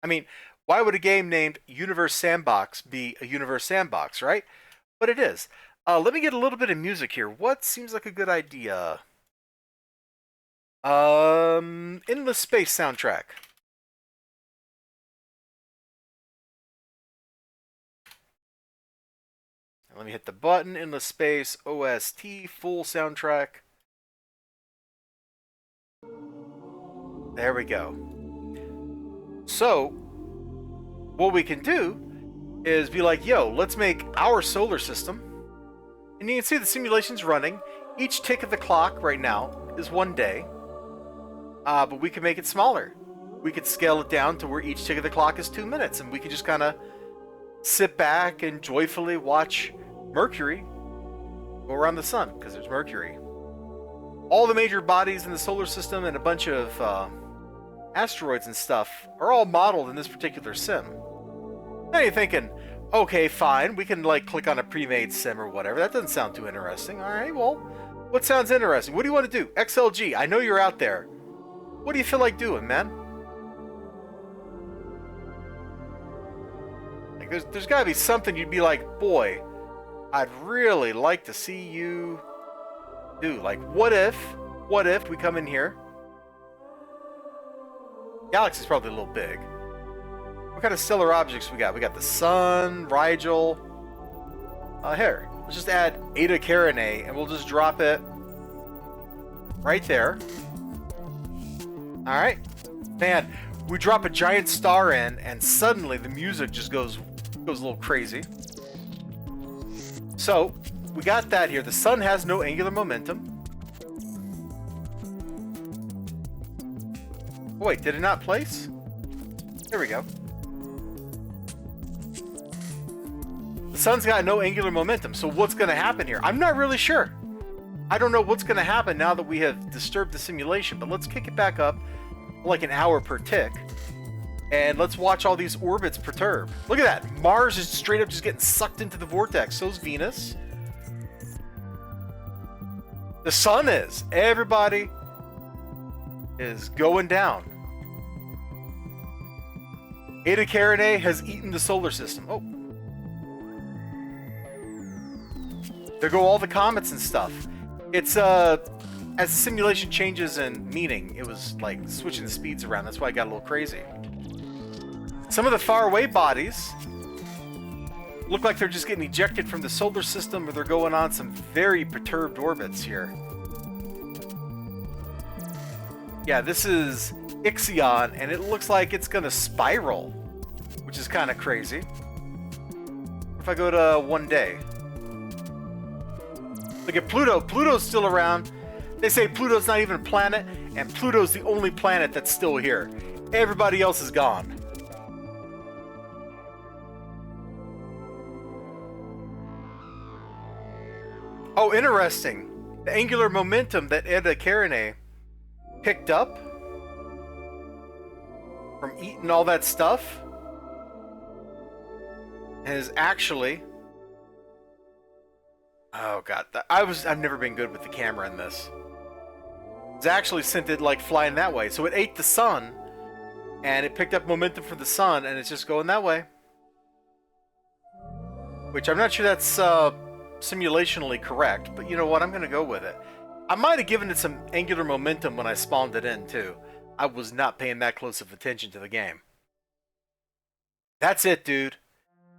I mean, why would a game named Universe Sandbox be a Universe Sandbox, right? But it is. Let me get a little bit of music here. What seems like a good idea? Endless Space soundtrack. Let me hit the button. Endless Space OST full soundtrack. There we go. So, what we can do is be like, yo, let's make our solar system. And you can see the simulation's running. Each tick of the clock right now is 1 day. But we can make it smaller. We could scale it down to where each tick of the clock is 2 minutes. And we can just kind of sit back and joyfully watch Mercury go around the sun, because there's Mercury. All the major bodies in the solar system and a bunch of asteroids and stuff are all modeled in this particular sim. Now you're thinking, okay, fine, we can like click on a pre-made sim or whatever. That doesn't sound too interesting. All right, well, what sounds interesting? What do you want to do? XLG, I know you're out there. What do you feel like doing, man? Like, there's got to be something you'd be like, boy, I'd really like to see you do. Like, what if we come in here? Galaxy's probably a little big. What kind of stellar objects we got? We got the Sun, Rigel. Here, let's just add Eta Carinae, and we'll just drop it right there. All right, man. We drop a giant star in, and suddenly the music just goes a little crazy. So we got that here. The Sun has no angular momentum. Oh, wait, did it not place? There we go. The Sun's got no angular momentum, so what's going to happen here? I'm not really sure. I don't know what's going to happen now that we have disturbed the simulation, but let's kick it back up like an hour per tick, and let's watch all these orbits perturb. Look at that. Mars is straight up just getting sucked into the vortex. So's Venus. The Sun is. Everybody is going down. Eta Carinae has eaten the solar system. Oh. There go all the comets and stuff. It's, as the simulation changes in meaning, it was like switching the speeds around. That's why I got a little crazy. Some of the faraway bodies look like they're just getting ejected from the solar system, or they're going on some very perturbed orbits here. Yeah, this is Ixion, and it looks like it's going to spiral, which is kind of crazy. If I go to 1 day. Look at Pluto. Pluto's still around. They say Pluto's not even a planet, and Pluto's the only planet that's still here. Everybody else is gone. Oh, interesting. The angular momentum that Eta Carinae picked up from eating all that stuff is actually... Oh god, I've never been good with the camera in this. It's actually sent it like flying that way. So it ate the Sun, and it picked up momentum from the Sun, and it's just going that way. Which I'm not sure that's simulationally correct, but you know what? I'm going to go with it. I might have given it some angular momentum when I spawned it in, too. I was not paying that close of attention to the game. That's it, dude.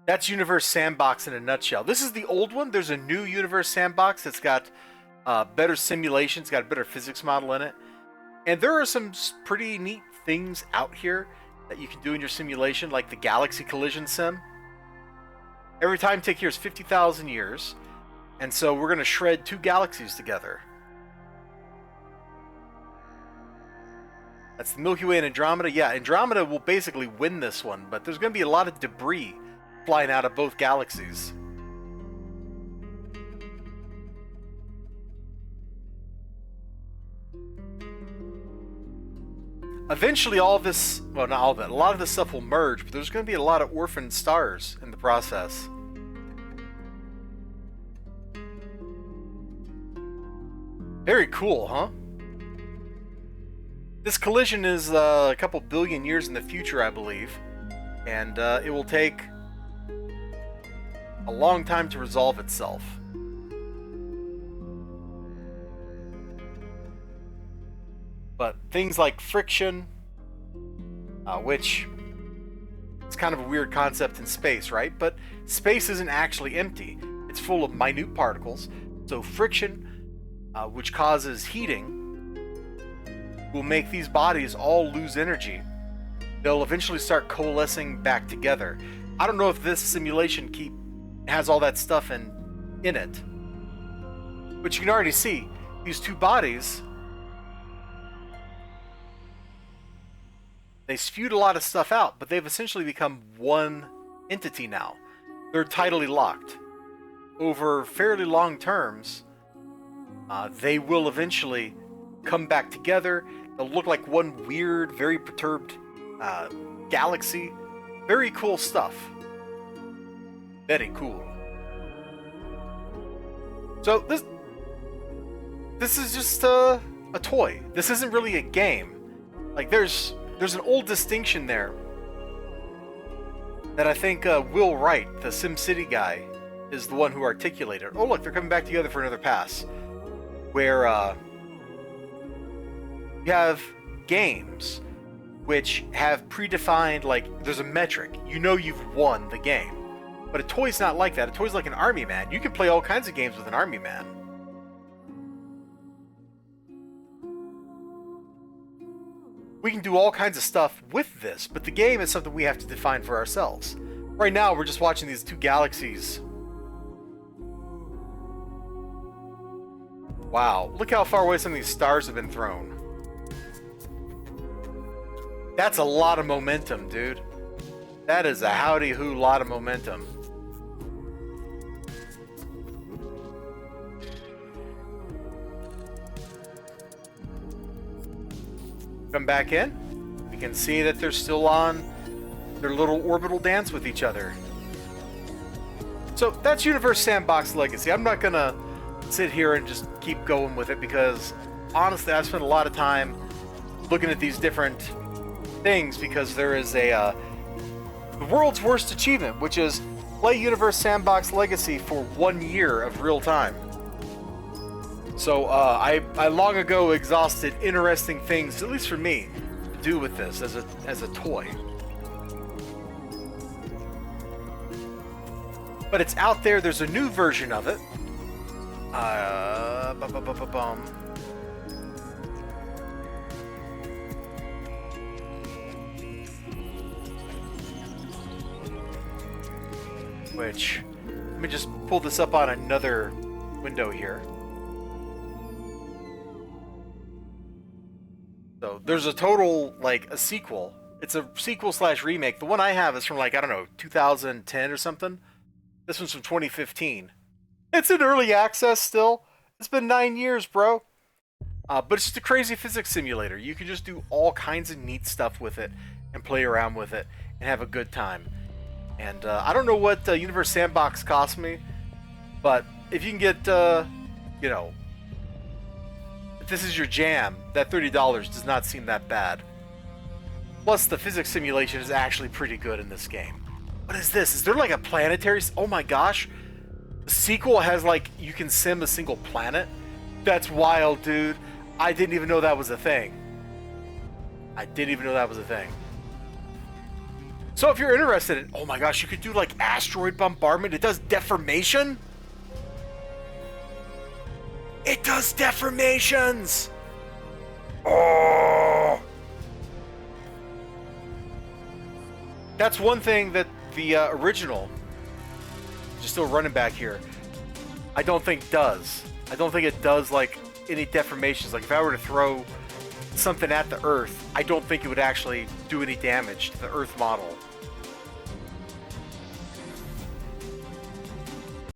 That's Universe Sandbox in a nutshell. This is the old one. There's a new Universe Sandbox that's got better simulations, got a better physics model in it. And there are some pretty neat things out here that you can do in your simulation, like the Galaxy Collision Sim. Every time tick here is 50,000 years. And so we're going to shred 2 galaxies together. That's the Milky Way and Andromeda. Yeah, Andromeda will basically win this one, but there's going to be a lot of debris flying out of both galaxies. Eventually all of this, well, not all of it, a lot of this stuff will merge, but there's going to be a lot of orphan stars in the process. Very cool, huh? This collision is a couple billion years in the future, I believe. And it will take a long time to resolve itself. But things like friction, which is kind of a weird concept in space, right? But space isn't actually empty. It's full of minute particles. So friction, which causes heating, will make these bodies all lose energy. They'll eventually start coalescing back together. I don't know if this simulation has all that stuff in it. But you can already see these two bodies, they spewed a lot of stuff out, but they've essentially become one entity now. They're tidally locked. Over fairly long terms, they will eventually come back together. They'll look like one weird, very perturbed galaxy. Very cool stuff. Very cool. So this is just a toy. This isn't really a game. Like there's an old distinction there that I think Will Wright, the SimCity guy, is the one who articulated. Oh look, they're coming back together for another pass. Where you have games which have predefined, like, there's a metric. You know you've won the game. But a toy's not like that. A toy's like an army man. You can play all kinds of games with an army man. We can do all kinds of stuff with this, but the game is something we have to define for ourselves. Right now, we're just watching these two galaxies. Wow, look how far away some of these stars have been thrown. That's a lot of momentum, dude. That is a howdy-hoo lot of momentum. Come back in. We can see that they're still on their little orbital dance with each other. So that's Universe Sandbox Legacy. I'm not gonna sit here and just keep going with it because honestly I've spent a lot of time looking at these different things because there is the world's worst achievement, which is play Universe Sandbox Legacy for 1 year of real time. So I long ago exhausted interesting things, at least for me, to do with this as a toy. But it's out there. There's a new version of it. Which, let me just pull this up on another window here. So there's a total, like, a sequel. It's a sequel / remake. The one I have is from, like, I don't know, 2010 or something. This one's from 2015. It's in early access still. It's been 9 years, bro. But it's just a crazy physics simulator. You can just do all kinds of neat stuff with it and play around with it and have a good time. And I don't know what Universe Sandbox cost me, but if you can get, you know, if this is your jam, that $30 does not seem that bad. Plus, the physics simulation is actually pretty good in this game. What is this? Is there like a planetary... Oh my gosh. The sequel has, like, you can sim a single planet? That's wild, dude. I didn't even know that was a thing. I didn't even know that was a thing. So if you're interested in... Oh my gosh, you could do, like, asteroid bombardment. It does deformation? It does deformations! Oh! That's one thing that the original, just still running back here, I don't think does. I don't think it does, like, any deformations. Like, if I were to throw something at the Earth, I don't think it would actually do any damage to the Earth model.